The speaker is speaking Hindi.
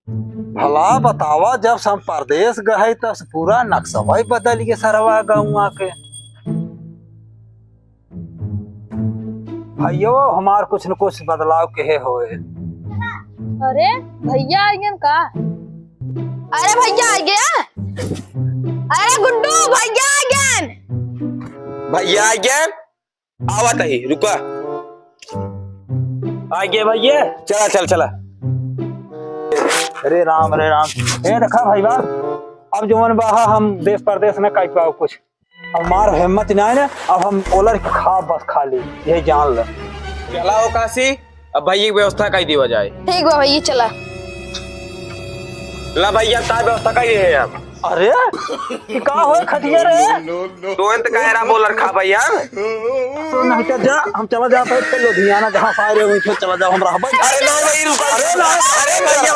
भला बतावा, जब हम परदेश गए तब पूरा नक्शा ही बदल के सरवा गौआ के। भाइयों हमार कुछ न कुछ बदलाव के होए। अरे भैया आ गए का? अरे भैया आ गया। अरे गुड्डू भैया आ गए। भैया आ गए, आवत ही रुका। आ गए भैया, चला चल चला। अरे राम ये रखा भाई बात। अब जो मन बाहा हम देश परदेश में कई पाओ कुछ, अब मार हिम्मत नहीं ना, अब हम ओलर खा बस खाली यही जान ल। चला हो काशी, अब भैया की व्यवस्था कर दी जाए। ठीक बा भैया चला। ला भैया ता व्यवस्था कर दी है अब। अरे ये का हो खटिया रे? तो अंत का एरा बोलर खा भैया। तो नहीं तो जा, हम चला जाते हैं लुधियाना, जहाँ सारे वहीं चला जाओ हम रह। अरे नहीं रुका, अरे भैया